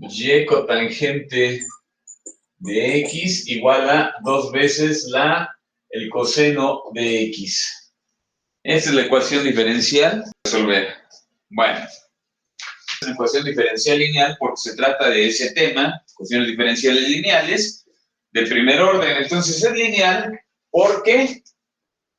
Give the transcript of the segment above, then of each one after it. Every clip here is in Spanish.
y cotangente de x igual a 2 veces el coseno de x. Esta es la ecuación diferencial. Resolver. Bueno, es una ecuación diferencial lineal porque se trata de ese tema, ecuaciones diferenciales lineales, de primer orden. Entonces es lineal porque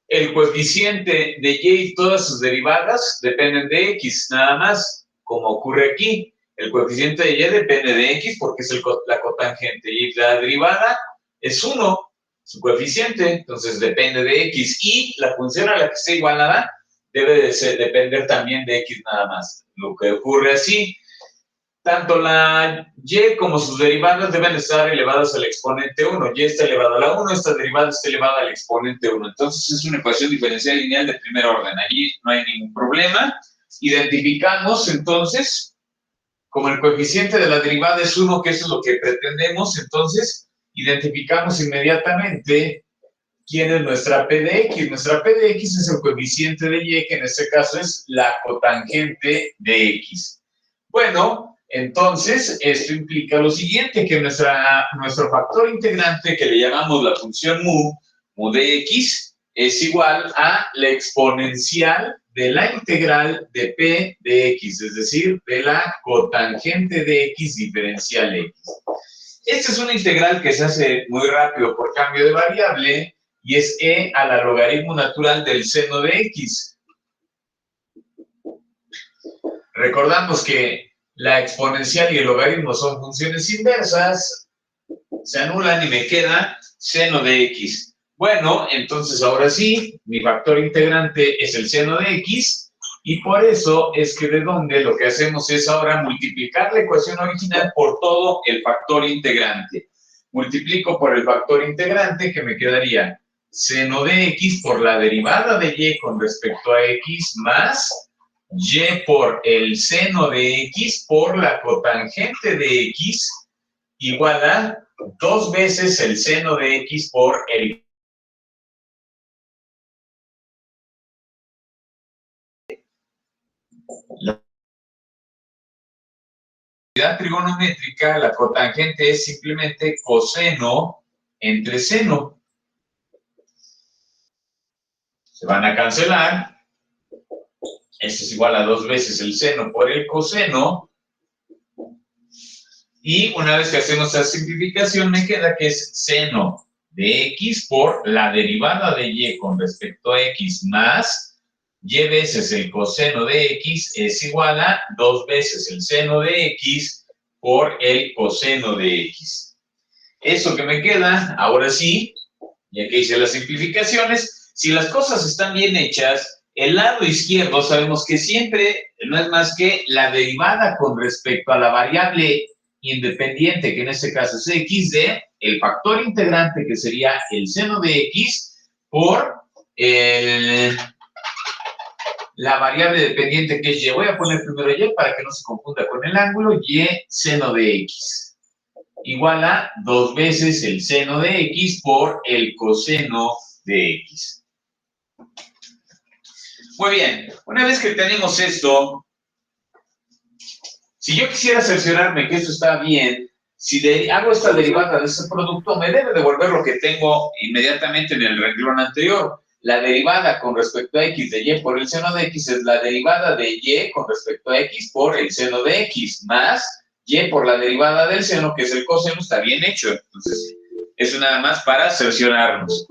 el coeficiente de y y todas sus derivadas dependen de x, nada más, como ocurre aquí. El coeficiente de y depende de x porque es la cotangente y la derivada es 1, su coeficiente, entonces depende de x. Y la función a la que esté igualada debe de depender también de x nada más. Lo que ocurre así, tanto la y como sus derivadas deben estar elevadas al exponente 1. Y está elevada a la 1, esta derivada está elevada al exponente 1. Entonces es una ecuación diferencial lineal de primer orden. Allí no hay ningún problema. Identificamos entonces, como el coeficiente de la derivada es 1, que eso es lo que pretendemos, entonces identificamos inmediatamente quién es nuestra P de X. Nuestra P de X es el coeficiente de Y, que en este caso es la cotangente de X. Bueno, entonces esto implica lo siguiente, que nuestro factor integrante, que le llamamos la función mu de X, es igual a la exponencial de la integral de P de X, es decir, de la cotangente de X diferencial X. Esta es una integral que se hace muy rápido por cambio de variable y es e a la logaritmo natural del seno de X. Recordamos que la exponencial y el logaritmo son funciones inversas, se anulan y me queda seno de X. Bueno, entonces ahora sí, mi factor integrante es el seno de X y por eso es que de donde lo que hacemos es ahora multiplicar la ecuación original por todo el factor integrante. Multiplico por el factor integrante que me quedaría seno de X por la derivada de Y con respecto a X más y por el seno de X por la cotangente de X igual a 2 veces el seno de X por el la unidad trigonométrica, la cotangente es simplemente coseno entre seno. Se van a cancelar. Esto es igual a 2 veces el seno por el coseno. Y una vez que hacemos esa simplificación, me queda que es seno de X por la derivada de Y con respecto a X más Y veces el coseno de X es igual a 2 veces el seno de X por el coseno de X. Eso que me queda, ahora sí, ya que hice las simplificaciones, si las cosas están bien hechas, el lado izquierdo sabemos que siempre no es más que la derivada con respecto a la variable independiente, que en este caso es x, de el factor integrante, que sería el seno de x, por la variable dependiente, que es y. Voy a poner primero y para que no se confunda con el ángulo. Y seno de x igual a 2 veces el seno de x por el coseno de x. Muy bien, una vez que tenemos esto, si yo quisiera cerciorarme que esto está bien, si hago esta derivada de ese producto, me debe devolver lo que tengo inmediatamente en el renglón anterior. La derivada con respecto a x de y por el seno de x es la derivada de y con respecto a x por el seno de x, más y por la derivada del seno, que es el coseno. Está bien hecho. Entonces, eso nada más para cerciorarnos.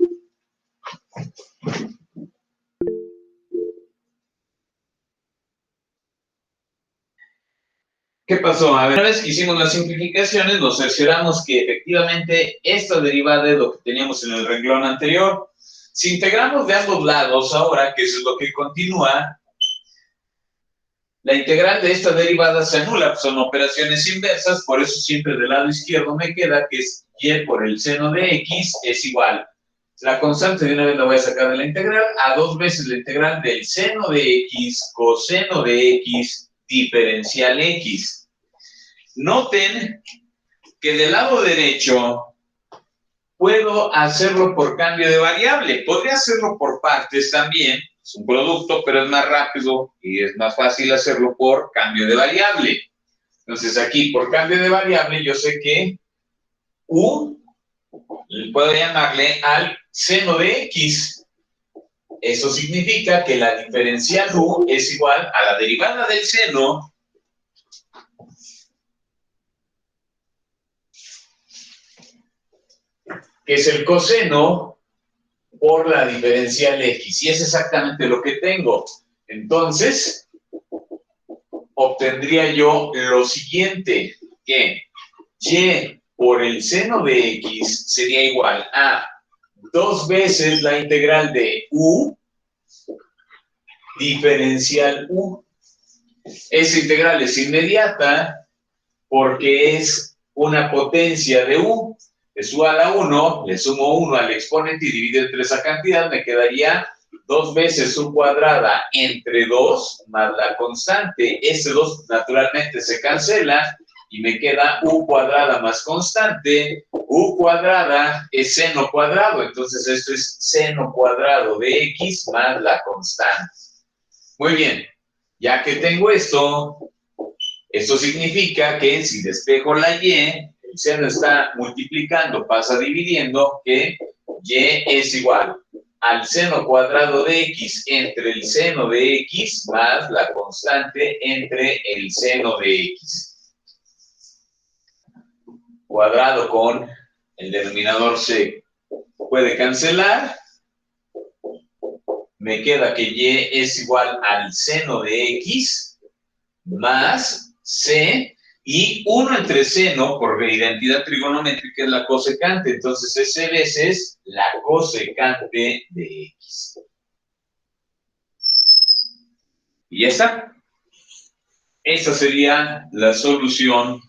¿Qué pasó? A ver, una vez que hicimos las simplificaciones, nos cercioramos que efectivamente esta derivada es lo que teníamos en el renglón anterior. Si integramos de ambos lados ahora, que eso es lo que continúa, la integral de esta derivada se anula, pues son operaciones inversas, por eso siempre del lado izquierdo me queda que es y por el seno de x es igual. La constante de una vez la voy a sacar de la integral a 2 veces la integral del seno de x coseno de x diferencial x. Noten que del lado derecho puedo hacerlo por cambio de variable. Podría hacerlo por partes también, es un producto, pero es más rápido y es más fácil hacerlo por cambio de variable. Entonces aquí, por cambio de variable, yo sé que u puedo llamarle al seno de x. Eso significa que la diferencial u es igual a la derivada del seno que es el coseno por la diferencial x. Y es exactamente lo que tengo. Entonces, obtendría yo lo siguiente, que y por el seno de x sería igual a 2 veces la integral de u diferencial u. Esa integral es inmediata porque es una potencia de u. Es u a la 1, le sumo 1 al exponente y divido entre esa cantidad, me quedaría 2 veces u cuadrada entre 2 más la constante. Ese 2 naturalmente se cancela y me queda u cuadrada más constante. U cuadrada es seno cuadrado, entonces esto es seno cuadrado de x más la constante. Muy bien, ya que tengo esto significa que si despejo la y, el seno está multiplicando, pasa dividiendo, que y es igual al seno cuadrado de x entre el seno de x más la constante entre el seno de x. Cuadrado con el denominador se puede cancelar. Me queda que y es igual al seno de x más c, y 1 entre seno, por identidad trigonométrica, es la cosecante. Entonces, S veces la cosecante de x. Y ya está. Esa sería la solución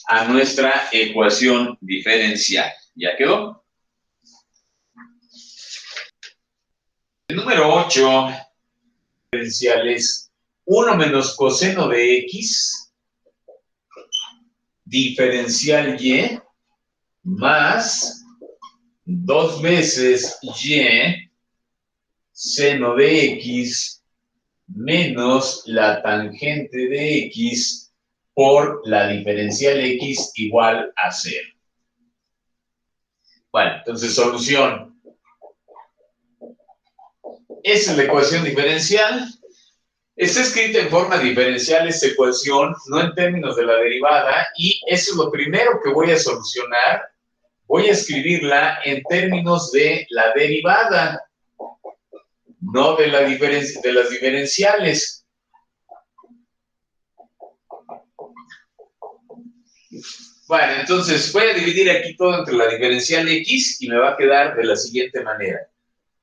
a nuestra ecuación diferencial. ¿Ya quedó? El número 8 diferencial es 1 menos coseno de x diferencial y más 2 veces y seno de x menos la tangente de x por la diferencial x igual a 0. Bueno, entonces solución. Esa es la ecuación diferencial. Está escrita en forma diferencial esta ecuación, no en términos de la derivada, y eso es lo primero que voy a solucionar. Voy a escribirla en términos de la derivada, no de las diferenciales. Bueno, entonces voy a dividir aquí todo entre la diferencial x y me va a quedar de la siguiente manera.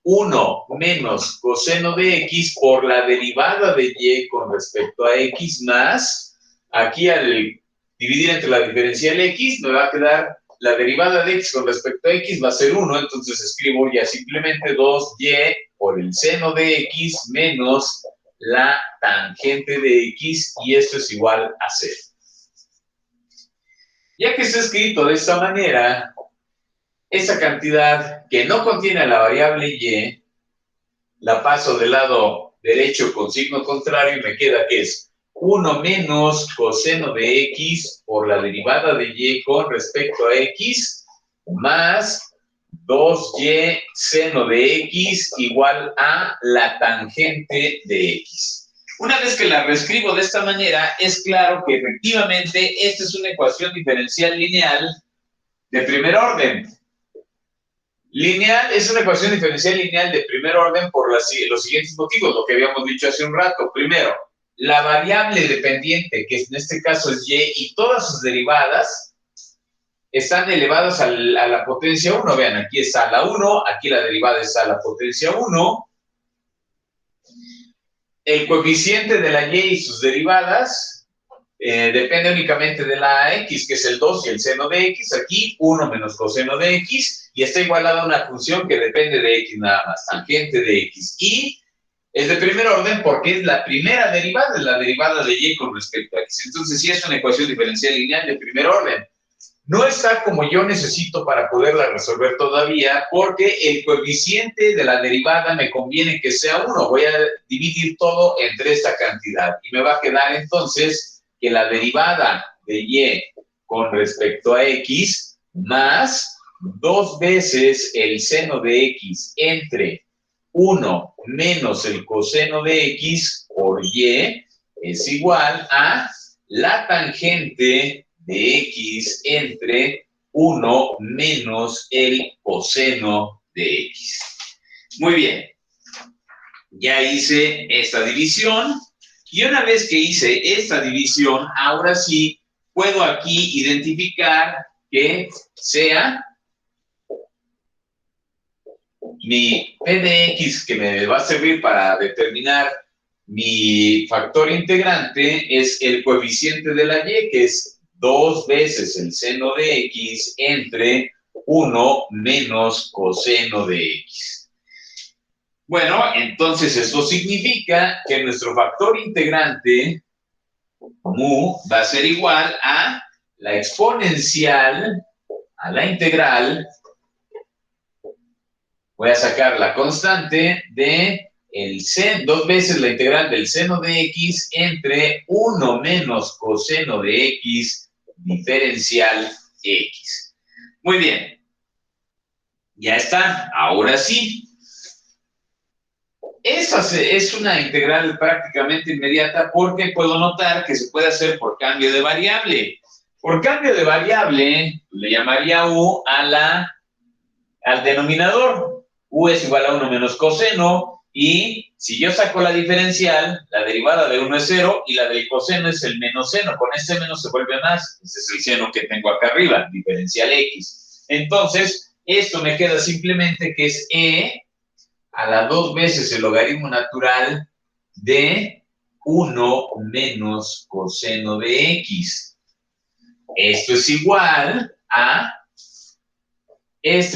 1 menos coseno de x por la derivada de y con respecto a x más, aquí al dividir entre la diferencial x me va a quedar la derivada de x con respecto a x va a ser 1, entonces escribo ya simplemente 2y por el seno de x menos la tangente de x, y esto es igual a 0. Ya que está escrito de esta manera, esa cantidad que no contiene la variable y, la paso del lado derecho con signo contrario y me queda que es 1 menos coseno de x por la derivada de y con respecto a x más 2y seno de x igual a la tangente de x. Una vez que la reescribo de esta manera, es claro que efectivamente esta es una ecuación diferencial lineal de primer orden. Lineal es una ecuación diferencial lineal de primer orden por los siguientes motivos, lo que habíamos dicho hace un rato. Primero, la variable dependiente, que en este caso es y todas sus derivadas están elevadas a la potencia 1. Vean, aquí está la 1, aquí la derivada está a la potencia 1. El coeficiente de la y sus derivadas depende únicamente de la x, que es el 2 y el seno de x. Aquí 1 menos coseno de x, y está igualada a una función que depende de x nada más, tangente de x. Y es de primer orden porque es la primera derivada, es la derivada de y con respecto a x. Entonces sí es una ecuación diferencial lineal de primer orden. No está como yo necesito para poderla resolver todavía, porque el coeficiente de la derivada me conviene que sea 1. Voy a dividir todo entre esta cantidad y me va a quedar entonces que la derivada de y con respecto a x más 2 veces el seno de x entre 1 menos el coseno de x por y es igual a la tangente de x entre 1 menos el coseno de x. Muy bien. Ya hice esta división. Y una vez que hice esta división, ahora sí puedo aquí identificar que sea mi p de x, que me va a servir para determinar mi factor integrante, es el coeficiente de la y, que es 2 veces el seno de x entre 1 menos coseno de x. Bueno, entonces esto significa que nuestro factor integrante, mu, va a ser igual a la exponencial, a la integral. Voy a sacar la constante de el seno, 2 veces la integral del seno de x entre 1 menos coseno de x diferencial x. Muy bien. Ya está. Ahora sí. Esa es una integral prácticamente inmediata porque puedo notar que se puede hacer por cambio de variable. Por cambio de variable, le llamaría u al denominador. U es igual a 1 menos coseno, y si yo saco la diferencial, la derivada de 1 es 0 y la del coseno es el menos seno. Con este menos se vuelve más. Ese es el seno que tengo acá arriba, diferencial x. Entonces, esto me queda simplemente que es e a la 2 veces el logaritmo natural de 1 menos coseno de x. Esto es igual a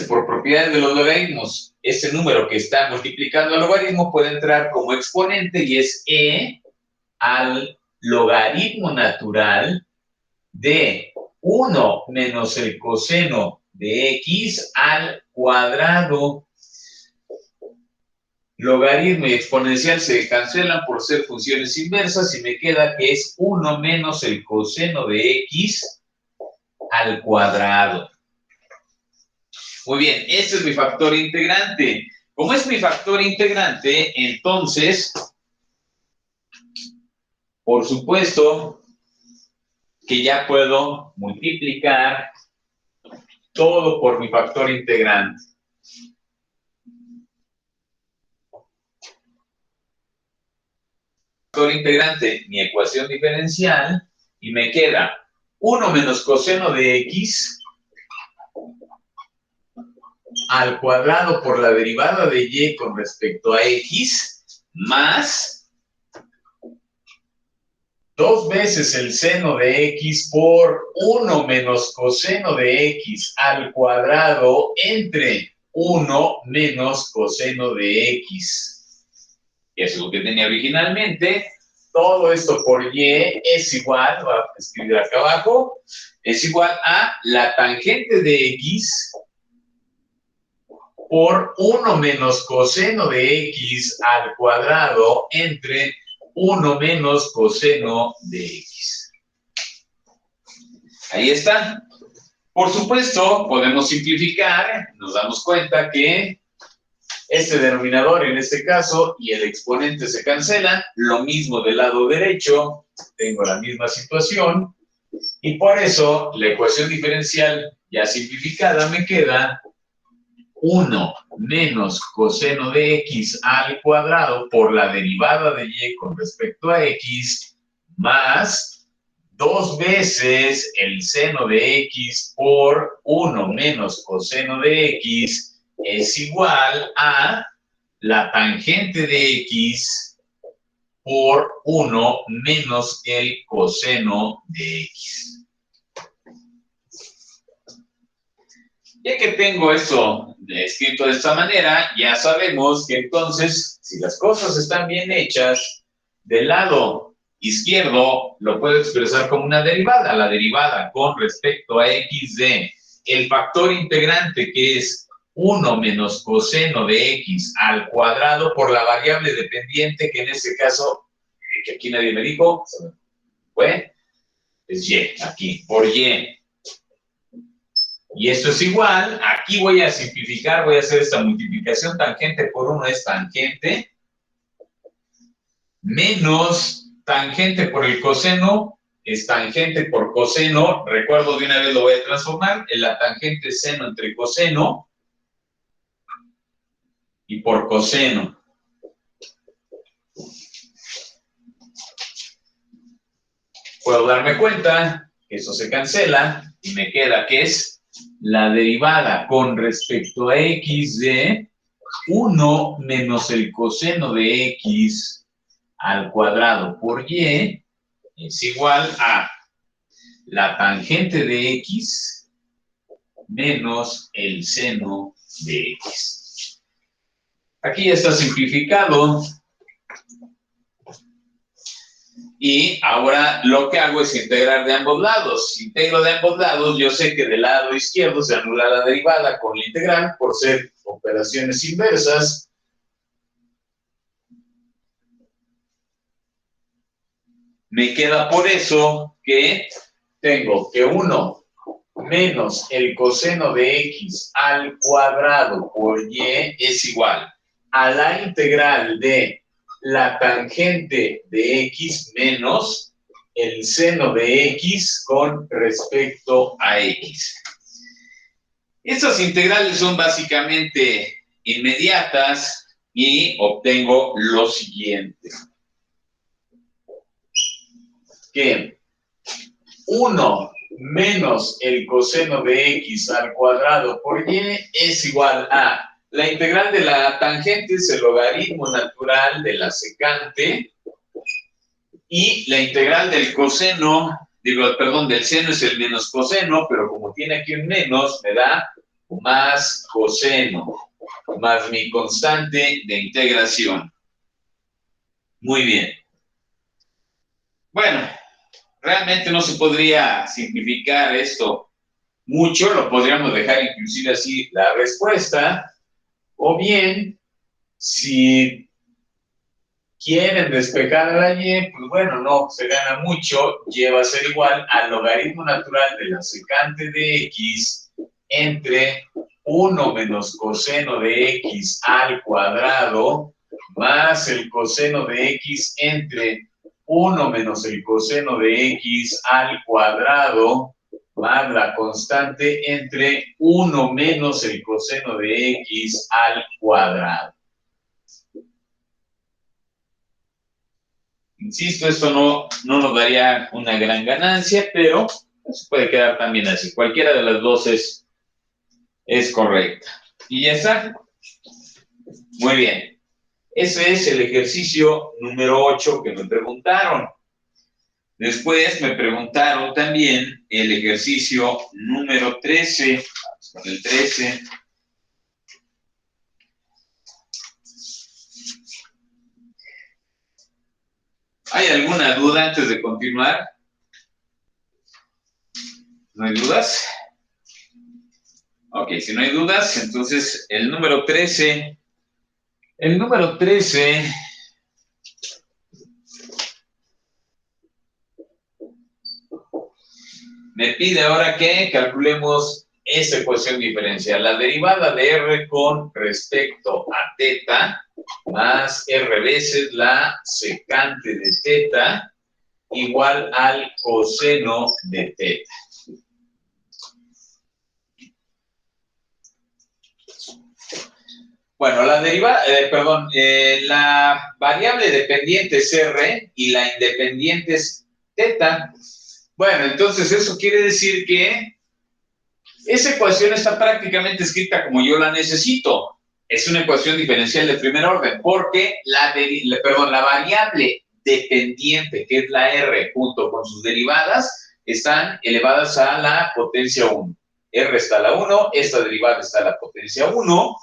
por propiedades de los logaritmos, este número que está multiplicando al logaritmo puede entrar como exponente y es e al logaritmo natural de 1 menos el coseno de x al cuadrado. Logaritmo y exponencial se cancelan por ser funciones inversas y me queda que es 1 menos el coseno de x al cuadrado. Muy bien, este es mi factor integrante. Como es mi factor integrante, entonces, por supuesto que ya puedo multiplicar todo por mi factor integrante. Factor integrante, mi ecuación diferencial, y me queda 1 menos coseno de x al cuadrado por la derivada de y con respecto a x más 2 veces el seno de x por 1 menos coseno de x al cuadrado entre 1 menos coseno de x. Eso es lo que tenía originalmente. Todo esto por y es igual, voy a escribir acá abajo, es igual a la tangente de x por 1 menos coseno de x al cuadrado entre 1 menos coseno de x. Ahí está. Por supuesto, podemos simplificar. Nos damos cuenta que este denominador, en este caso, y el exponente se cancelan. Lo mismo del lado derecho. Tengo la misma situación. Y por eso, la ecuación diferencial ya simplificada me queda 1 menos coseno de x al cuadrado por la derivada de y con respecto a x más 2 veces el seno de x por 1 menos coseno de x es igual a la tangente de x por 1 menos el coseno de x. Ya que tengo eso escrito de esta manera, ya sabemos que entonces, si las cosas están bien hechas, del lado izquierdo lo puedo expresar como una derivada. La derivada con respecto a x de el factor integrante, que es 1 menos coseno de x al cuadrado por la variable dependiente, que en este caso, que aquí nadie me dijo, fue es y, aquí, por y. Y esto es igual, aquí voy a simplificar, voy a hacer esta multiplicación, tangente por 1 es tangente, menos tangente por el coseno, es tangente por coseno, recuerdo de una vez lo voy a transformar, en la tangente seno entre coseno y por coseno. Puedo darme cuenta que eso se cancela y me queda que es la derivada con respecto a x de 1 menos el coseno de x al cuadrado por y es igual a la tangente de x menos el seno de x. Aquí ya está simplificado. Y ahora lo que hago es integrar de ambos lados. Si integro de ambos lados, yo sé que del lado izquierdo se anula la derivada con la integral por ser operaciones inversas. Me queda por eso que tengo que 1 menos el coseno de x al cuadrado por y es igual a la integral de la tangente de x menos el seno de x con respecto a x. Estas integrales son básicamente inmediatas y obtengo lo siguiente. Que 1 menos el coseno de x al cuadrado por y es igual a la integral de la tangente es el logaritmo natural de la secante y la integral del coseno, del seno es el menos coseno, pero como tiene aquí un menos, me da más coseno, más mi constante de integración. Muy bien. Bueno, realmente no se podría simplificar esto mucho, lo podríamos dejar inclusive así la respuesta, o bien, si quieren despejar a la y, pues bueno, no se gana mucho, y va a ser igual al logaritmo natural de la secante de x entre 1 menos coseno de x al cuadrado más el coseno de x entre 1 menos el coseno de x al cuadrado más la constante entre 1 menos el coseno de x al cuadrado. Insisto, esto no nos daría una gran ganancia, pero se puede quedar también así. Cualquiera de las dos es correcta. Y ya está. Muy bien. Ese es el ejercicio número 8 que me preguntaron. Después me preguntaron también el ejercicio número 13. Vamos con el 13. ¿Hay alguna duda antes de continuar? ¿No hay dudas? Ok, si no hay dudas, entonces el número 13. El número 13 me pide ahora que calculemos esta ecuación diferencial. La derivada de r con respecto a teta más r veces la secante de teta igual al coseno de teta. Bueno, la variable dependiente es r y la independiente es teta. Bueno, entonces eso quiere decir que esa ecuación está prácticamente escrita como yo la necesito. Es una ecuación diferencial de primer orden, porque la variable dependiente, que es la r, junto con sus derivadas, están elevadas a la potencia 1. R está a la 1, esta derivada está a la potencia 1.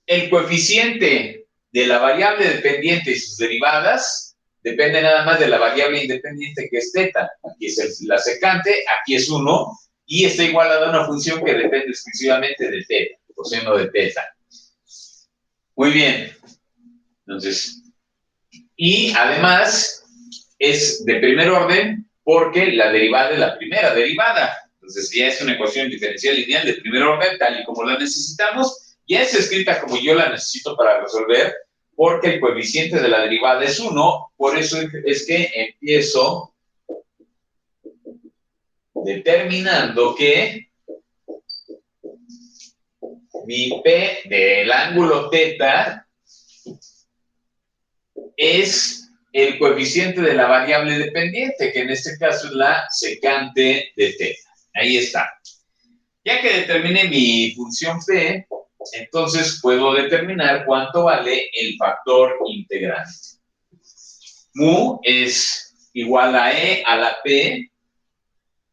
El coeficiente de la variable dependiente y sus derivadas depende nada más de la variable independiente, que es teta. Aquí es la secante, aquí es 1, y está igualada a una función que depende exclusivamente de teta, coseno de teta. Muy bien. Entonces, y además es de primer orden porque la derivada es la primera derivada. Entonces ya es una ecuación diferencial lineal de primer orden, tal y como la necesitamos. Ya es escrita como yo la necesito para resolver, porque el coeficiente de la derivada es 1, por eso es que empiezo determinando que mi P del ángulo θ es el coeficiente de la variable dependiente, que en este caso es la secante de θ. Ahí está. Ya que determiné mi función P, entonces puedo determinar cuánto vale el factor integrante. Mu es igual a E a la P,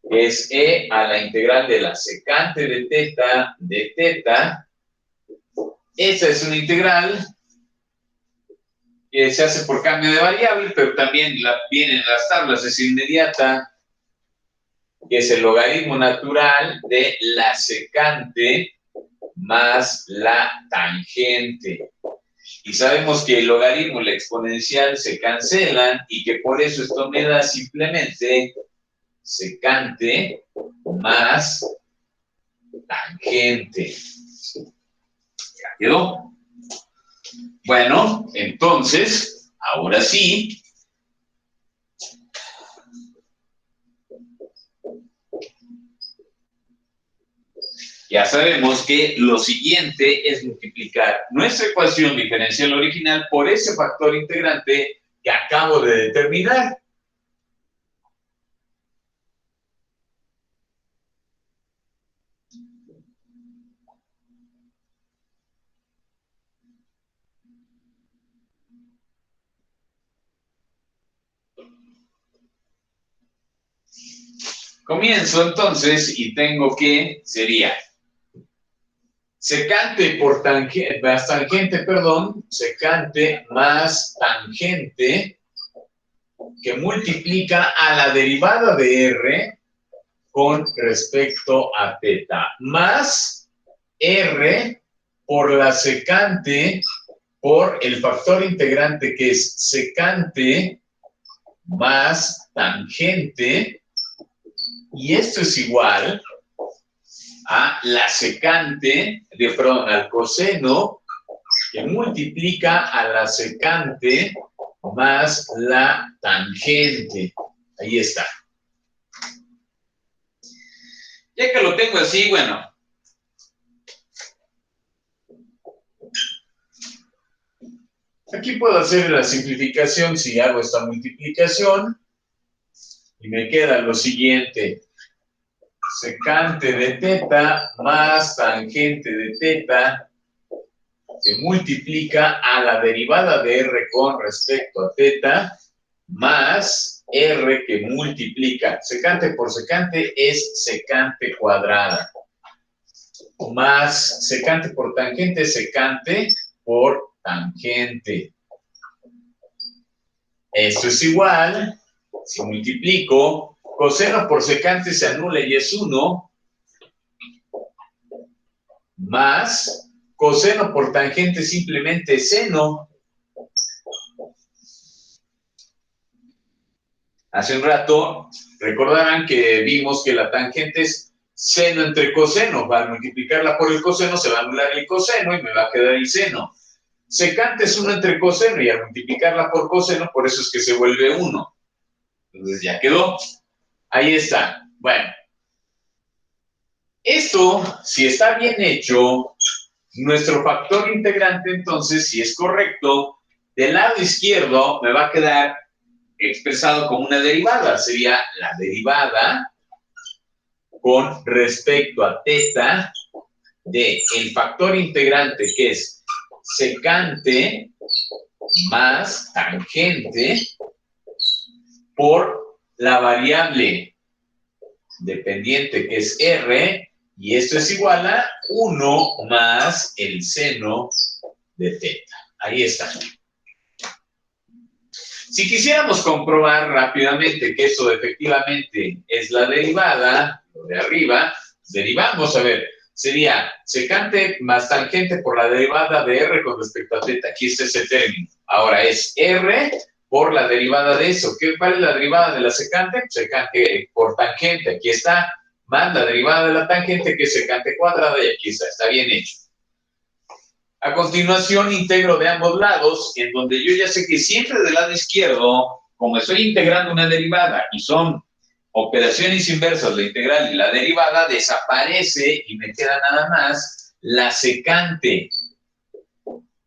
que es E a la integral de la secante de θ. Esa es una integral que se hace por cambio de variable, pero también vienen las tablas, es inmediata, que es el logaritmo natural de la secante más la tangente. Y sabemos que el logaritmo y la exponencial se cancelan y que por eso esto me da simplemente secante más tangente. ¿Ya quedó? Bueno, entonces, ahora sí, ya sabemos que lo siguiente es multiplicar nuestra ecuación diferencial original por ese factor integrante que acabo de determinar. Comienzo entonces y tengo que, sería secante por tangente, más tangente, perdón, secante más tangente que multiplica a la derivada de R con respecto a θ, más R por la secante por el factor integrante que es secante más tangente, y esto es igual a la secante, perdón, al coseno que multiplica a la secante más la tangente. Ahí está. Ya que lo tengo así, bueno, aquí puedo hacer la simplificación si hago esta multiplicación y me queda lo siguiente. Secante de θ más tangente de θ que multiplica a la derivada de R con respecto a θ más R que multiplica. Secante por secante es secante cuadrada. Más secante por tangente, secante por tangente. Esto es igual, si multiplico, coseno por secante se anula y es 1, más coseno por tangente simplemente seno. Hace un rato recordarán que vimos que la tangente es seno entre coseno. Al multiplicarla por el coseno se va a anular el coseno y me va a quedar el seno. Secante es 1 entre coseno y al multiplicarla por coseno, por eso es que se vuelve 1. Entonces ya quedó. Ahí está. Bueno. Esto, si está bien hecho, nuestro factor integrante, entonces, si es correcto, del lado izquierdo me va a quedar expresado como una derivada. Sería la derivada con respecto a θ de el factor integrante que es secante más tangente por la variable dependiente que es R, y esto es igual a 1 más el seno de θ. Ahí está. Si quisiéramos comprobar rápidamente que esto efectivamente es la derivada, lo de arriba, derivamos, a ver, sería secante más tangente por la derivada de R con respecto a θ. Aquí está ese término. Ahora es R por la derivada de eso. ¿Cuál es la derivada de la secante? Secante por tangente, aquí está, más la derivada de la tangente, que es secante cuadrada, y aquí está bien hecho. A continuación, integro de ambos lados, en donde yo ya sé que siempre del lado izquierdo, como estoy integrando una derivada y son operaciones inversas, la integral y la derivada, desaparece y me queda nada más la secante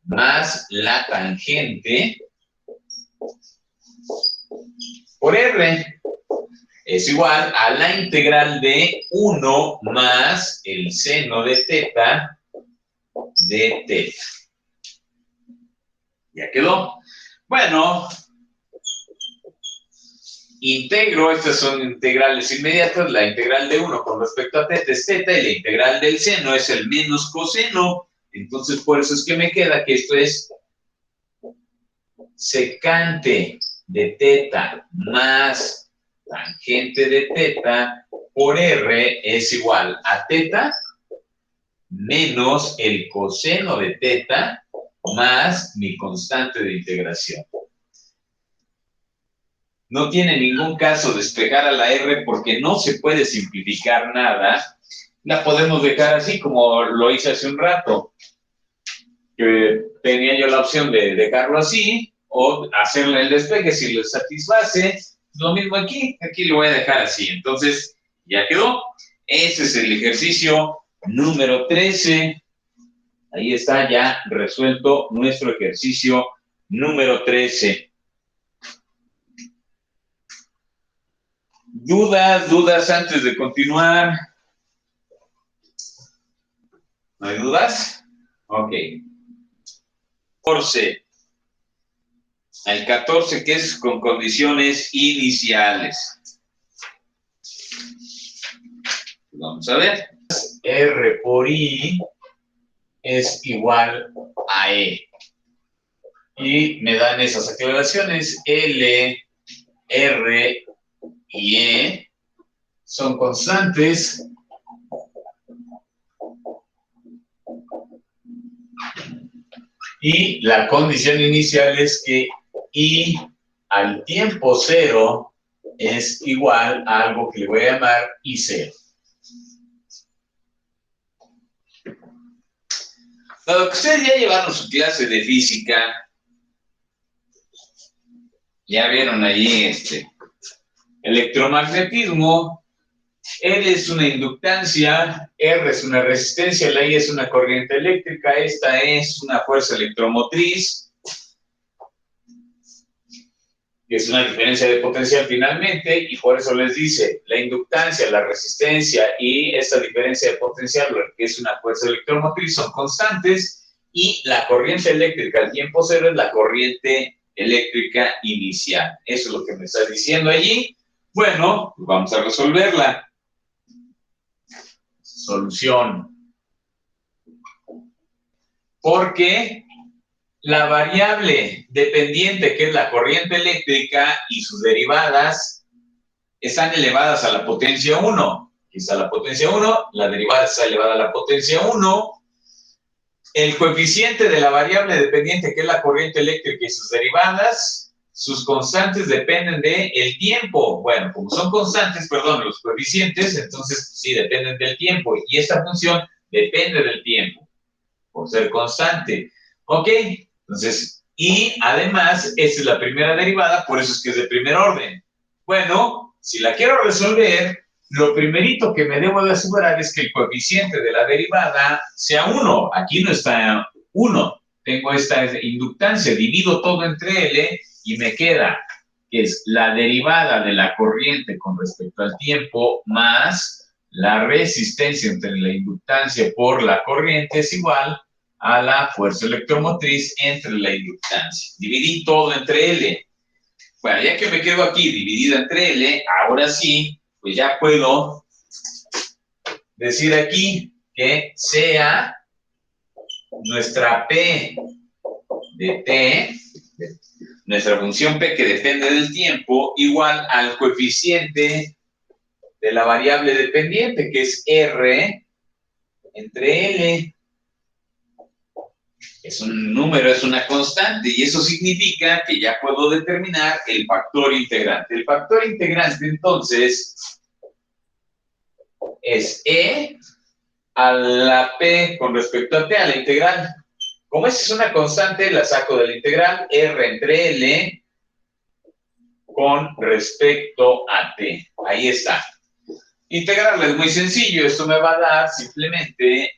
más la tangente por R. Es igual a la integral de 1 más el seno de teta de teta. Ya quedó. Bueno, integro, estas son integrales inmediatas, la integral de 1 con respecto a teta es teta y la integral del seno es el menos coseno. Entonces, por eso es que me queda que esto es secante de teta más tangente de teta por R es igual a teta menos el coseno de teta más mi constante de integración. No tiene ningún caso despegar a la R porque no se puede simplificar nada. La podemos dejar así como lo hice hace un rato. Que tenía yo la opción de dejarlo así o hacerle el despegue si lo satisface. Lo mismo aquí lo voy a dejar así. Entonces, ya quedó. Ese es el ejercicio número 13. Ahí está ya resuelto nuestro ejercicio número 13. ¿Dudas antes de continuar? ¿No hay dudas? Ok. 14. El 14 que es con condiciones iniciales. Vamos a ver. R por I es igual a E. Y me dan esas aclaraciones. L, R y E son constantes. Y la condición inicial es que I al tiempo cero es igual a algo que le voy a llamar I0. Dado que ustedes ya llevaron su clase de física, ya vieron allí electromagnetismo, L es una inductancia, R es una resistencia, la I es una corriente eléctrica, esta es una fuerza electromotriz, que es una diferencia de potencial finalmente, y por eso les dice, la inductancia, la resistencia y esta diferencia de potencial, lo que es una fuerza electromotriz, son constantes, y la corriente eléctrica al tiempo cero es la corriente eléctrica inicial. Eso es lo que me está diciendo allí. Bueno, pues vamos a resolverla. Solución. Porque la variable dependiente, que es la corriente eléctrica y sus derivadas, están elevadas a la potencia 1. Aquí está la potencia 1, la derivada está elevada a la potencia 1. El coeficiente de la variable dependiente, que es la corriente eléctrica y sus derivadas, sus constantes dependen del tiempo. Bueno, como son constantes, los coeficientes, entonces sí dependen del tiempo. Y esta función depende del tiempo, por ser constante. ¿Ok? Entonces, y además, esta es la primera derivada, por eso es que es de primer orden. Bueno, si la quiero resolver, lo primerito que me debo de asegurar es que el coeficiente de la derivada sea 1. Aquí no está 1. Tengo esta inductancia, divido todo entre L y me queda que es la derivada de la corriente con respecto al tiempo más la resistencia entre la inductancia por la corriente es igual a la fuerza electromotriz entre la inductancia. Dividí todo entre L. Bueno, ya que me quedo aquí dividida entre L, ahora sí, pues ya puedo decir aquí que sea nuestra P de T, nuestra función P que depende del tiempo, igual al coeficiente de la variable dependiente, que es R entre L. Es un número, es una constante, y eso significa que ya puedo determinar el factor integrante. El factor integrante, entonces, es e a la p con respecto a t, a la integral. Como esta es una constante, la saco de la integral, r entre l con respecto a t. Ahí está. Integrarla es muy sencillo. Esto me va a dar simplemente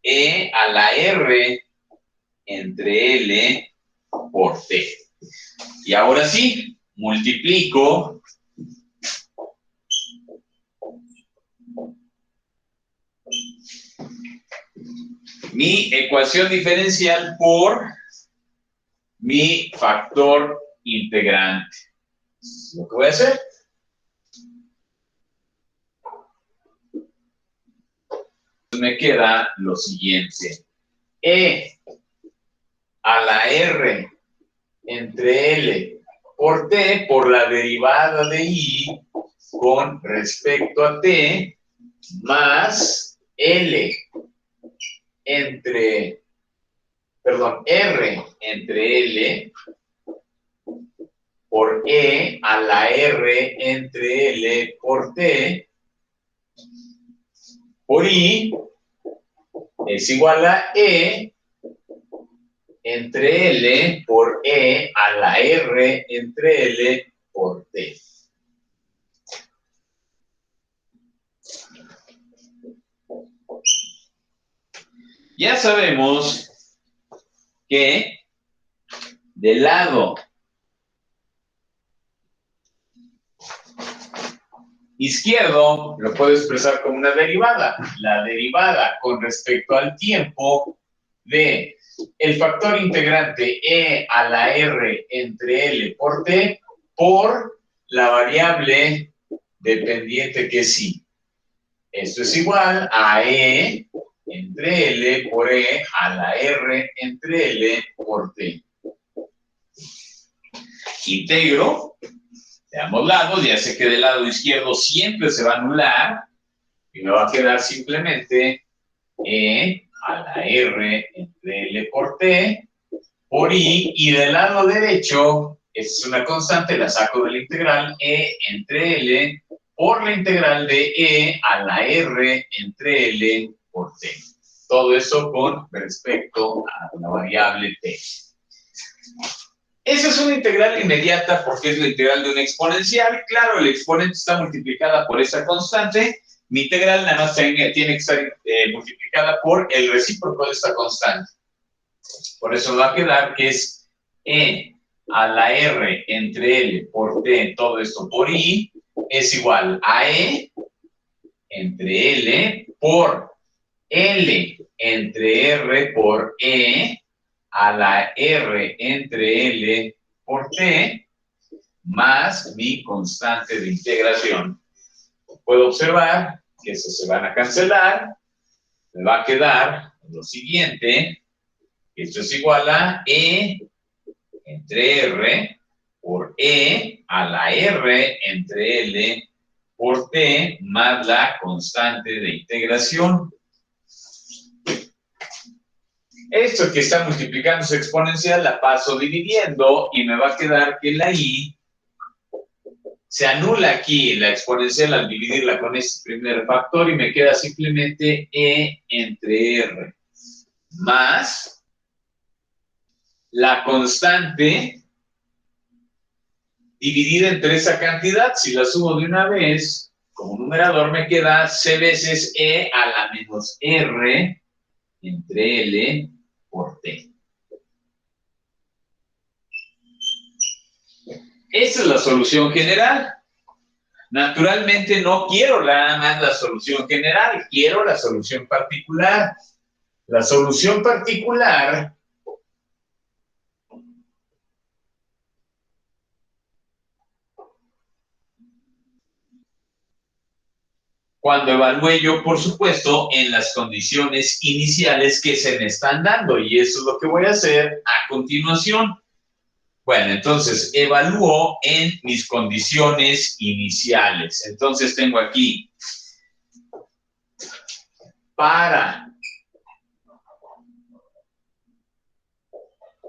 e a la r entre l por t. Y ahora sí, multiplico mi ecuación diferencial por mi factor integrante. Lo que voy a hacer. Me queda lo siguiente. E a la r entre l por t por la derivada de i con respecto a t más l entre, perdón, r entre l por e a la r entre l por t por i es igual a e entre L por E a la R entre L por T. Ya sabemos que del lado izquierdo lo puedo expresar como una derivada. La derivada con respecto al tiempo de el factor integrante e a la r entre L por T por la variable dependiente que es I. Esto es igual a E entre L por E a la R entre L por T. Integro de ambos lados, ya sé que del lado izquierdo siempre se va a anular y me va a quedar simplemente E a la R entre L por T por I, y del lado derecho es una constante, la saco de la integral, E entre L por la integral de E a la R entre L por T. Todo eso con respecto a la variable T. Esa es una integral inmediata porque es la integral de una exponencial. Claro, el exponente está multiplicada por esa constante. Mi integral nada más tiene que estar multiplicada por el recíproco de esta constante. Por eso va a quedar que es E a la R entre L por T, todo esto por I, es igual a E entre L por L entre R por E a la R entre L por T más mi constante de integración. Puedo observar que estos se van a cancelar. Me va a quedar lo siguiente. Esto es igual a E entre R por E a la R entre L por T más la constante de integración. Esto que está multiplicando su exponencial la paso dividiendo y me va a quedar que la I se anula aquí la exponencial al dividirla con este primer factor y me queda simplemente E entre R más la constante dividida entre esa cantidad. Si la sumo de una vez, como numerador me queda C veces E a la menos R entre L por T. Esa es la solución general. Naturalmente no quiero nada más la solución general, quiero la solución particular. La solución particular cuando evalúe yo, por supuesto, en las condiciones iniciales que se me están dando, y eso es lo que voy a hacer a continuación. Bueno, entonces evalúo en mis condiciones iniciales. Entonces tengo aquí para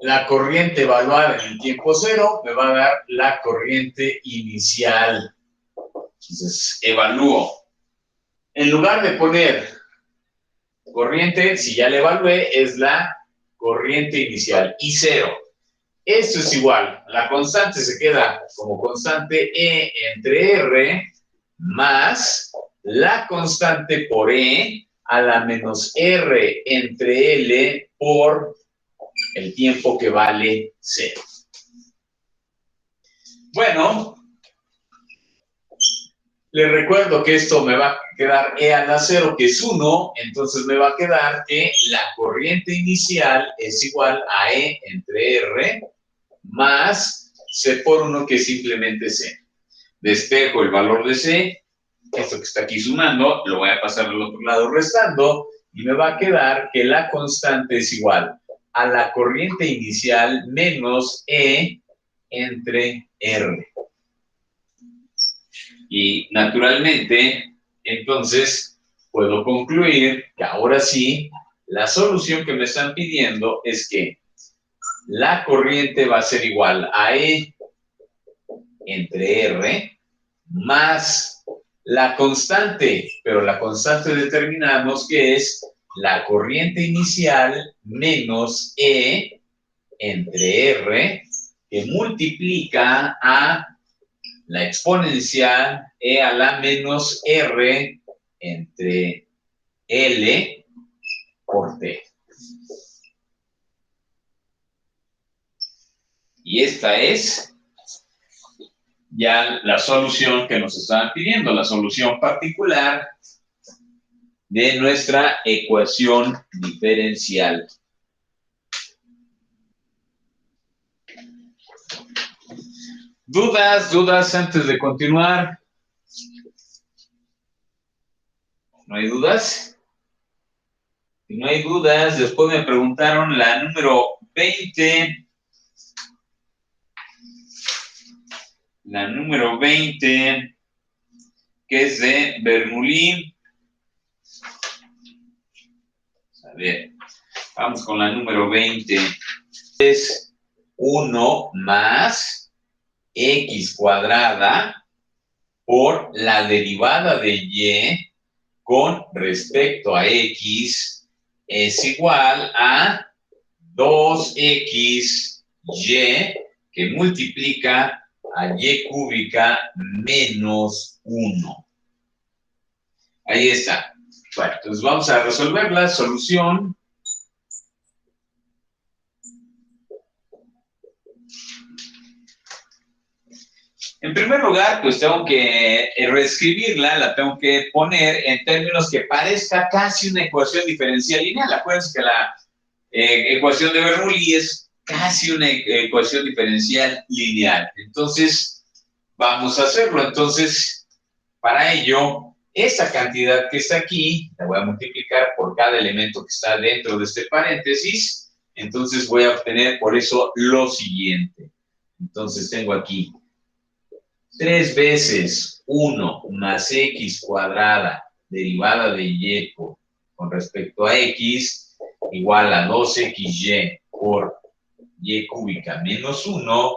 la corriente evaluada en el tiempo cero me va a dar la corriente inicial. Entonces, evalúo. En lugar de poner corriente, si ya la evalué, es la corriente inicial, I0. Esto es igual, la constante se queda como constante E entre R más la constante por E a la menos R entre L por el tiempo que vale 0. Bueno, les recuerdo que esto me va a quedar E a la 0, que es 1, entonces me va a quedar que la corriente inicial es igual a E entre R más C por 1, que es simplemente C. Despejo el valor de C, esto que está aquí sumando, lo voy a pasar al otro lado restando, y me va a quedar que la constante es igual a la corriente inicial menos E entre R. Y naturalmente, entonces, puedo concluir que ahora sí, la solución que me están pidiendo es que la corriente va a ser igual a E entre R más la constante, pero la constante determinamos que es la corriente inicial menos E entre R, que multiplica a la exponencial E a la menos R entre L por T. Y esta es ya la solución que nos estaban pidiendo, la solución particular de nuestra ecuación diferencial. ¿Dudas antes de continuar? ¿No hay dudas? Si no hay dudas, después me preguntaron la número 20. La número 20, que es de Bernoulli. A ver, vamos con la número 20. Es 1 más x cuadrada por la derivada de y con respecto a x es igual a 2xy que multiplica a y cúbica menos 1. Ahí está. Bueno, entonces vamos a resolver la solución. En primer lugar, pues tengo que reescribirla, la tengo que poner en términos que parezca casi una ecuación diferencial lineal. Acuérdense que la ecuación de Bernoulli es casi una ecuación diferencial lineal. Entonces, vamos a hacerlo. Entonces, para ello, esa cantidad que está aquí, la voy a multiplicar por cada elemento que está dentro de este paréntesis. Entonces, voy a obtener por eso lo siguiente. Entonces, tengo aquí 3 veces 1 más x cuadrada derivada de y con respecto a x igual a 2xy por y cúbica menos 1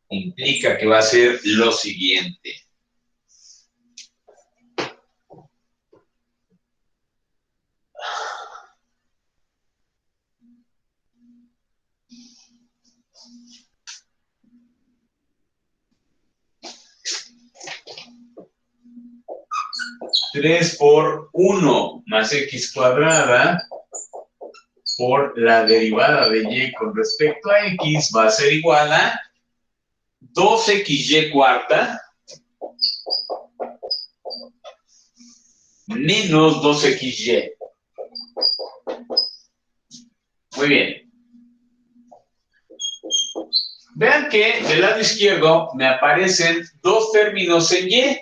implica que va a ser lo siguiente. Tres por 1 más x cuadrada por la derivada de y con respecto a x va a ser igual a 2xy cuarta menos 2xy. Muy bien. Vean que del lado izquierdo me aparecen dos términos en y.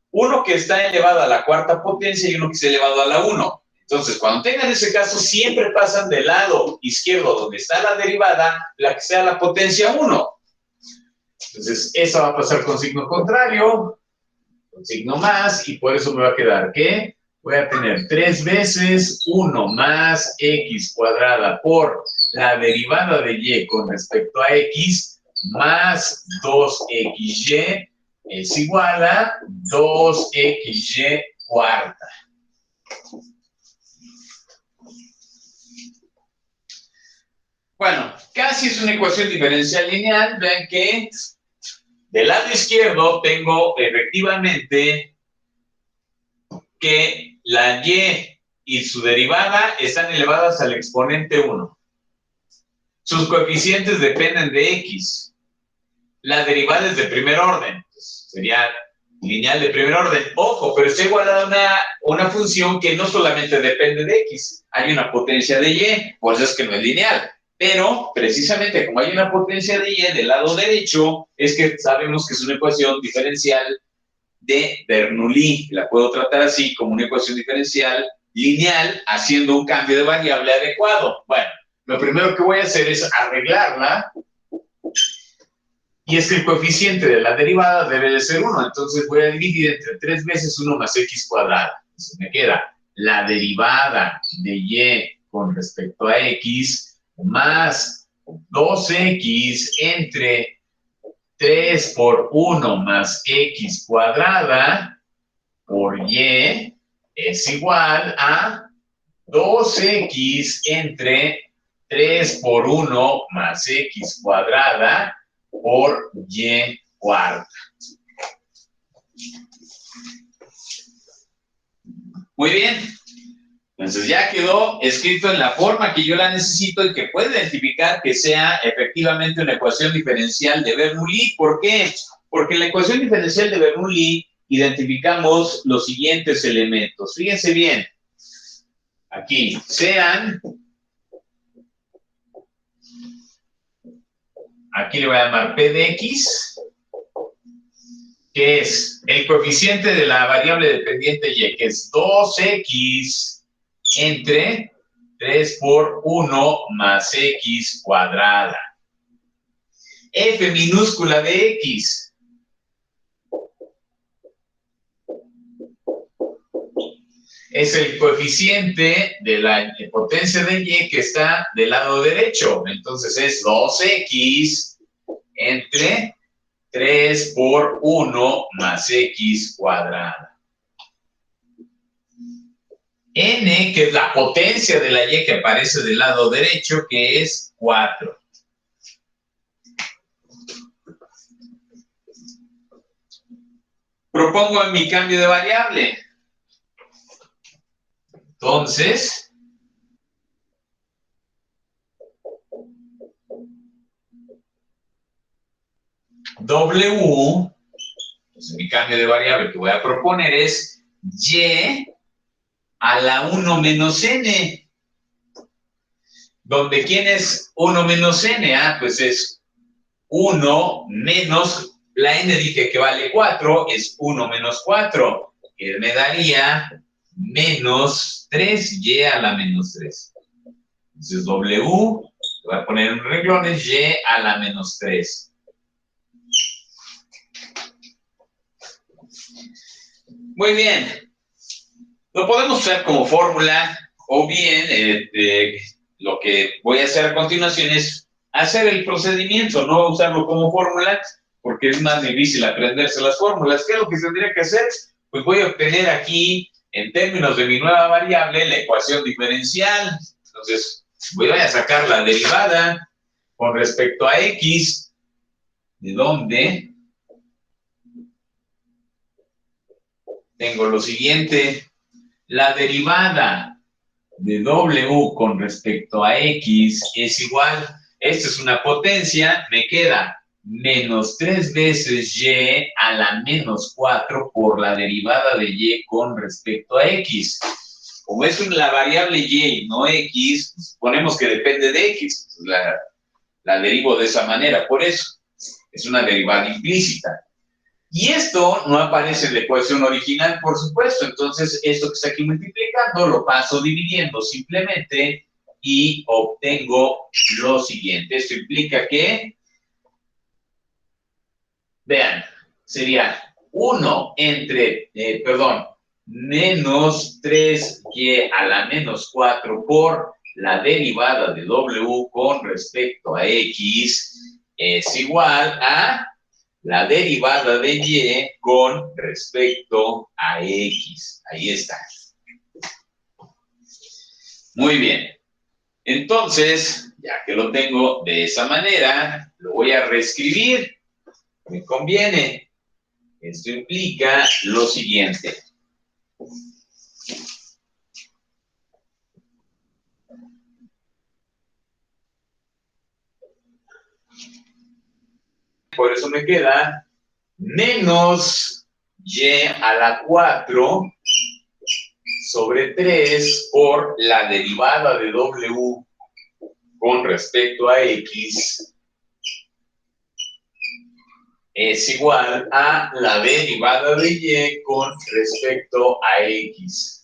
Uno que está elevado a la cuarta potencia y uno que está elevado a la 1. Entonces, cuando tengan ese caso, siempre pasan del lado izquierdo, donde está la derivada, la que sea la potencia 1. Entonces, esa va a pasar con signo contrario, con signo más, y por eso me va a quedar que voy a tener 3 veces 1 más x cuadrada por la derivada de y con respecto a x más 2xy es igual a 2xy cuarta. Bueno, casi es una ecuación diferencial lineal. Vean que del lado izquierdo tengo efectivamente que la y su derivada están elevadas al exponente 1. Sus coeficientes dependen de x. La derivada es de primer orden. Sería lineal de primer orden. Ojo, pero está igualada a una función que no solamente depende de x. Hay una potencia de y, por eso es que no es lineal. Pero, precisamente, como hay una potencia de y del lado derecho, es que sabemos que es una ecuación diferencial de Bernoulli. La puedo tratar así, como una ecuación diferencial lineal, haciendo un cambio de variable adecuado. Bueno, lo primero que voy a hacer es arreglarla, y es que el coeficiente de la derivada debe de ser 1, entonces voy a dividir entre 3 veces 1 más x cuadrada. Entonces me queda la derivada de y con respecto a x más 2x entre 3 por 1 más x cuadrada por y es igual a 2x entre 3 por 1 más x cuadrada por y cuarta. Muy bien. Entonces ya quedó escrito en la forma que yo la necesito y que puedo identificar que sea efectivamente una ecuación diferencial de Bernoulli. ¿Por qué? Porque en la ecuación diferencial de Bernoulli identificamos los siguientes elementos. Fíjense bien. Aquí sean, aquí le voy a llamar P de X, que es el coeficiente de la variable dependiente y, que es 2x entre 3 por 1 más x cuadrada. F minúscula de x es el coeficiente de la potencia de y que está del lado derecho. Entonces es 2x entre 3 por 1 más x cuadrada. N, que es la potencia de la y que aparece del lado derecho, que es 4. Propongo mi cambio de variable. Entonces, W, entonces mi cambio de variable que voy a proponer es y a la 1 menos n. Donde, ¿quién es 1 menos n? Ah, pues es 1 menos, la n dije que vale 4, es 1 menos 4, que me daría menos 3y a la menos 3. Entonces W, voy a poner en renglones, y a la menos 3. Muy bien. Lo podemos usar como fórmula, o bien lo que voy a hacer a continuación es hacer el procedimiento, no usarlo como fórmula, porque es más difícil aprenderse las fórmulas. ¿Qué es lo que tendría que hacer? Pues voy a obtener aquí, en términos de mi nueva variable, la ecuación diferencial. Entonces, voy a sacar la derivada con respecto a x, de donde tengo lo siguiente. La derivada de W con respecto a X es igual, esta es una potencia, me queda menos 3 veces Y a la menos 4 por la derivada de Y con respecto a X. Como es la variable Y y no X, pues suponemos que depende de X, la derivo de esa manera, por eso es una derivada implícita. Y esto no aparece en la ecuación original, por supuesto. Entonces, esto que está aquí multiplicando lo paso dividiendo simplemente y obtengo lo siguiente. Esto implica que, vean, sería 1 entre, menos 3y a la menos 4 por la derivada de W con respecto a X es igual a la derivada de Y con respecto a X. Ahí está. Muy bien. Entonces, ya que lo tengo de esa manera, lo voy a reescribir. Me conviene. Esto implica lo siguiente. Por eso me queda menos y a la 4 sobre 3 por la derivada de W con respecto a X es igual a la derivada de Y con respecto a X.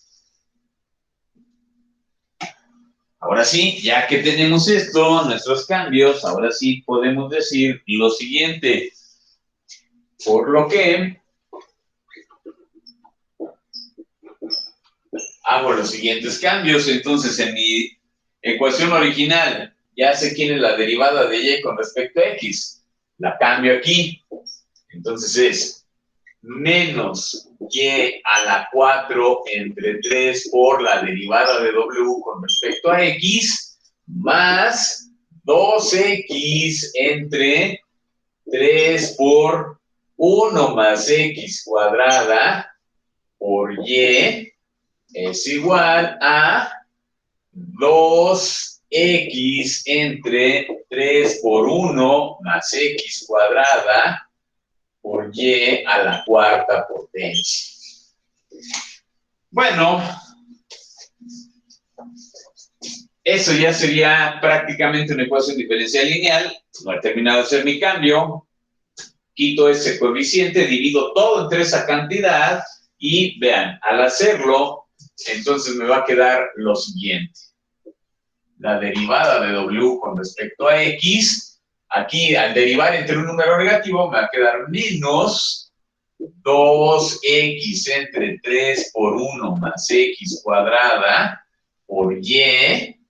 Ahora sí, ya que tenemos esto, nuestros cambios, ahora sí podemos decir lo siguiente. Por lo que hago los siguientes cambios. Entonces, en mi ecuación original, ya sé quién es la derivada de Y con respecto a X. La cambio aquí. Entonces es menos Y a la 4 entre 3 por la derivada de W con respecto a X más 2X entre 3 por 1 más X cuadrada por Y es igual a 2X entre 3 por 1 más X cuadrada por Y a la cuarta potencia. Bueno, eso ya sería prácticamente una ecuación diferencial lineal. No he terminado de hacer mi cambio. Quito ese coeficiente, divido todo entre esa cantidad y vean, al hacerlo, entonces me va a quedar lo siguiente. La derivada de W con respecto a X, aquí al derivar entre un número negativo me va a quedar menos 2X entre 3 por 1 más X cuadrada por Y.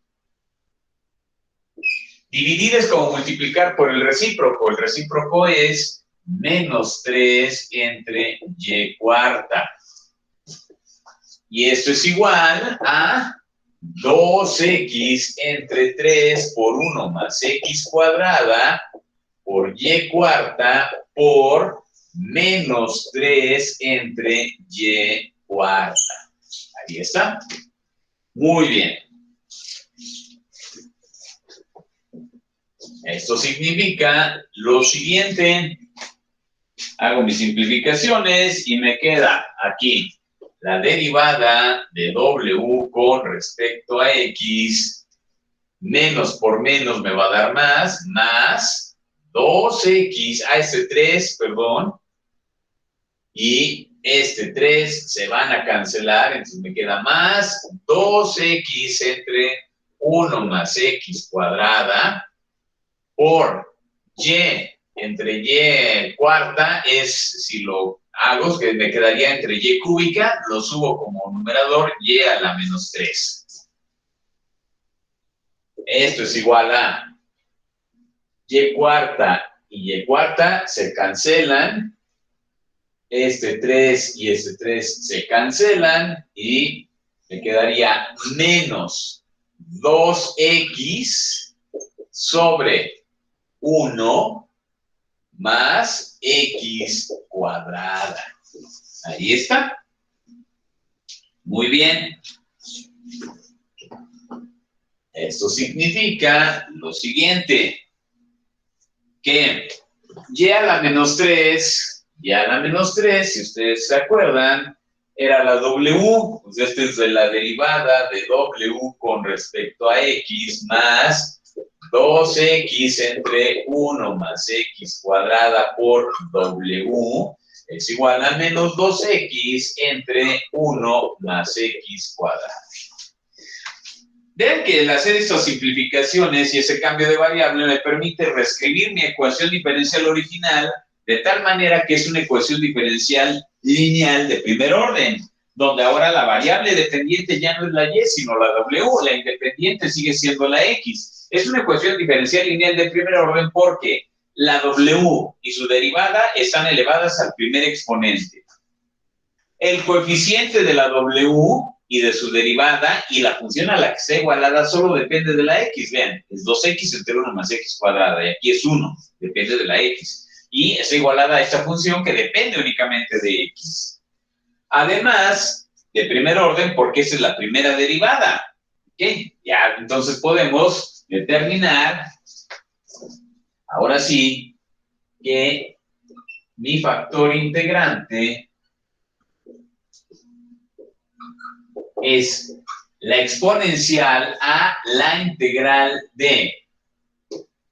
Dividir es como multiplicar por el recíproco. El recíproco es menos 3 entre Y cuarta. Y esto es igual a 2X entre 3 por 1 más X cuadrada por Y cuarta por menos 3 entre Y cuarta. Ahí está. Muy bien. Esto significa lo siguiente. Hago mis simplificaciones y me queda aquí la derivada de W con respecto a X, menos por menos me va a dar más 2X, este 3, perdón, y este 3 se van a cancelar, entonces me queda más 2X entre 1 más X cuadrada por Y entre Y cuarta es, si lo hago, que me quedaría entre Y cúbica, lo subo como numerador, Y a la menos 3. Esto es igual a Y cuarta y Y cuarta se cancelan, este 3 y este 3 se cancelan y me quedaría menos 2X sobre 1 más X cuadrada. Ahí está. Muy bien. Esto significa lo siguiente, que Y a la menos 3, Y a la menos 3, si ustedes se acuerdan, era la W, pues esta es de la derivada de W con respecto a X más 2X entre 1 más X cuadrada por W es igual a menos 2X entre 1 más X cuadrada. Vean que el hacer estas simplificaciones y ese cambio de variable me permite reescribir mi ecuación diferencial original de tal manera que es una ecuación diferencial lineal de primer orden. donde ahora la variable dependiente ya no es la y, sino la w, la independiente sigue siendo la x. Es una ecuación diferencial lineal de primer orden porque la w y su derivada están elevadas al primer exponente. El coeficiente de la w y de su derivada y la función a la que está igualada solo depende de la x. Vean, es 2x entre 1 más x cuadrada y aquí es 1, depende de la x. Y está igualada a esta función que depende únicamente de x. Además, de primer orden, porque esa es la primera derivada. ¿Ok? Ya, entonces podemos determinar, ahora sí, que mi factor integrante es la exponencial a la integral de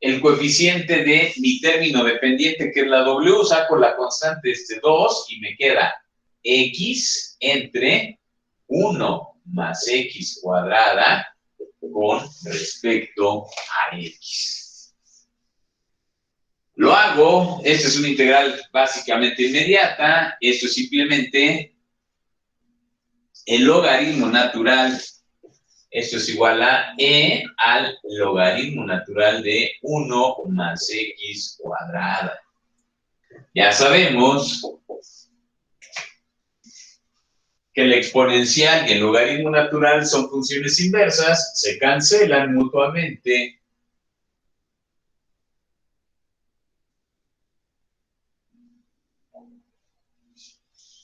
el coeficiente de mi término dependiente, que es la w, saco la constante 2 y me queda x entre 1 más x cuadrada con respecto a x. Lo hago, esta es una integral básicamente inmediata, esto es simplemente el logaritmo natural, esto es igual a e al logaritmo natural de 1 más x cuadrada. Ya sabemos que el exponencial y el logaritmo natural son funciones inversas, se cancelan mutuamente.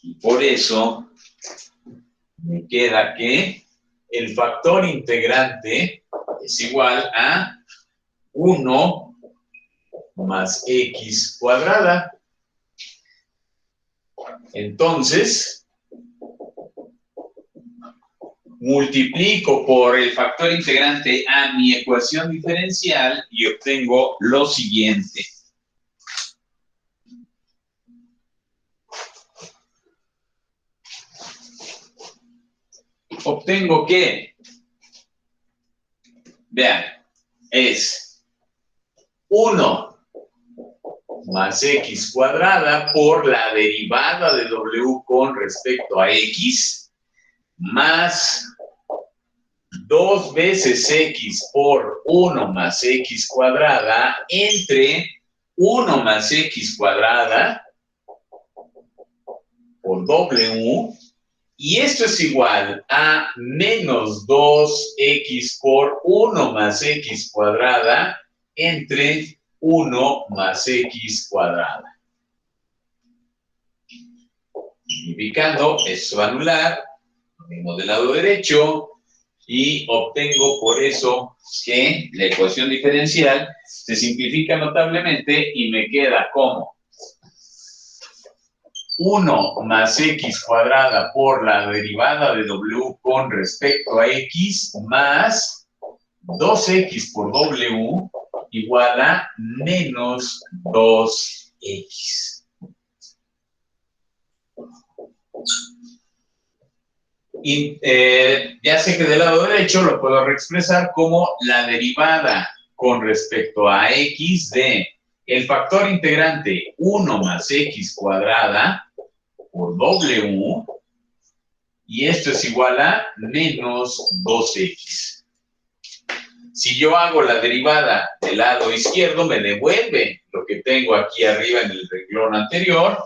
Y por eso me queda que el factor integrante es igual a 1 más x cuadrada. Entonces, multiplico por el factor integrante a mi ecuación diferencial y obtengo lo siguiente. Obtengo que, vean, es 1 más x cuadrada por la derivada de w con respecto a x, más 2 veces x por 1 más x cuadrada entre 1 más x cuadrada por w, y esto es igual a menos 2x por 1 más x cuadrada entre 1 más x cuadrada. Simplificando, esto va a anular, lo mismo del lado derecho, y obtengo por eso que la ecuación diferencial se simplifica notablemente y me queda como 1 más x cuadrada por la derivada de w con respecto a x más 2x por w igual a menos 2x. Y ya sé que del lado derecho lo puedo reexpresar como la derivada con respecto a x de el factor integrante 1 más x cuadrada por w, y esto es igual a menos 2x. Si yo hago la derivada del lado izquierdo, me devuelve lo que tengo aquí arriba en el renglón anterior.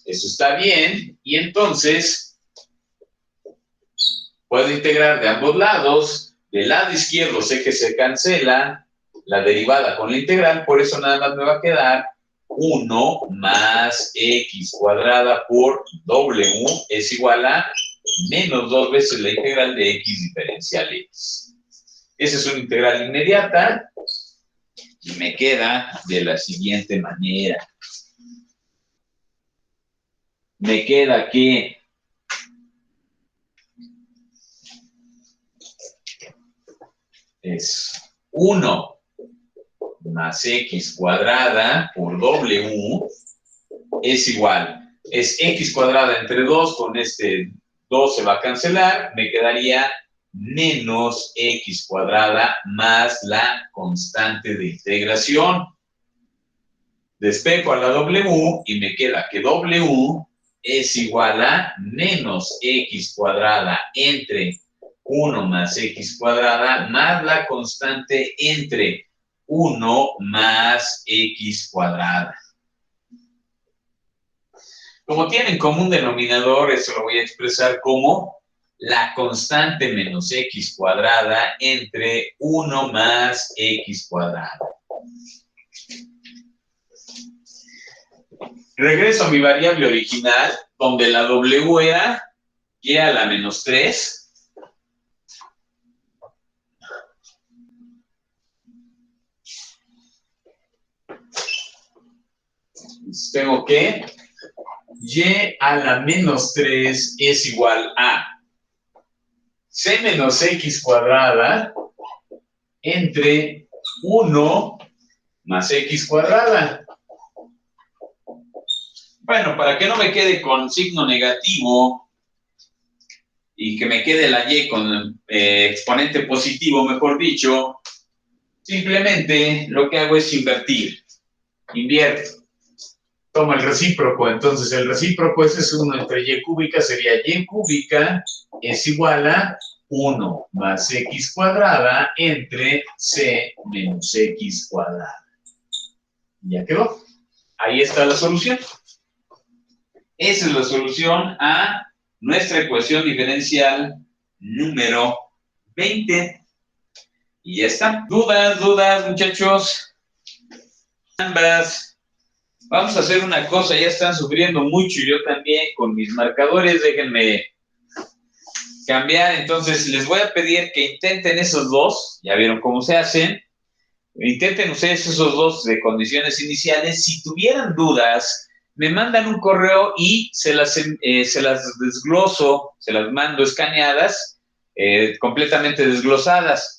Eso está bien. Y entonces puedo integrar de ambos lados. Del lado izquierdo sé que se cancela la derivada con la integral, por eso nada más me va a quedar 1 más x cuadrada por w es igual a menos 2 veces la integral de x diferencial x. Esa es una integral inmediata y me queda de la siguiente manera. Me queda que es 1 más x cuadrada por w es igual, es x cuadrada entre 2, con este 2 se va a cancelar, me quedaría menos x cuadrada más la constante de integración. Despejo a la w y me queda que w es igual a menos x cuadrada entre 1 más x cuadrada más la constante entre 1 más x cuadrada. Como tienen común denominador, eso lo voy a expresar como la constante menos x cuadrada entre 1 más x cuadrada. Regreso a mi variable original, donde la w era y a la menos 3. Entonces tengo que y a la menos 3 es igual a c menos x cuadrada entre 1 más x cuadrada. Bueno, para que no me quede con signo negativo y que me quede la y con exponente positivo, mejor dicho, simplemente lo que hago es invertir. Invierto. Toma el recíproco. Entonces, el recíproco ese es 1 entre y cúbica, sería y cúbica es igual a 1 más x cuadrada entre c menos x cuadrada. Ya quedó. Ahí está la solución. Esa es la solución a nuestra ecuación diferencial número 20. Y ya está. ¿Dudas, muchachos? Ambas. Vamos a hacer una cosa, ya están sufriendo mucho, yo también con mis marcadores, déjenme cambiar. Entonces les voy a pedir que intenten esos dos, ya vieron cómo se hacen. Intenten ustedes esos dos de condiciones iniciales. Si tuvieran dudas, me mandan un correo y se las desgloso, se las mando escaneadas, completamente desglosadas.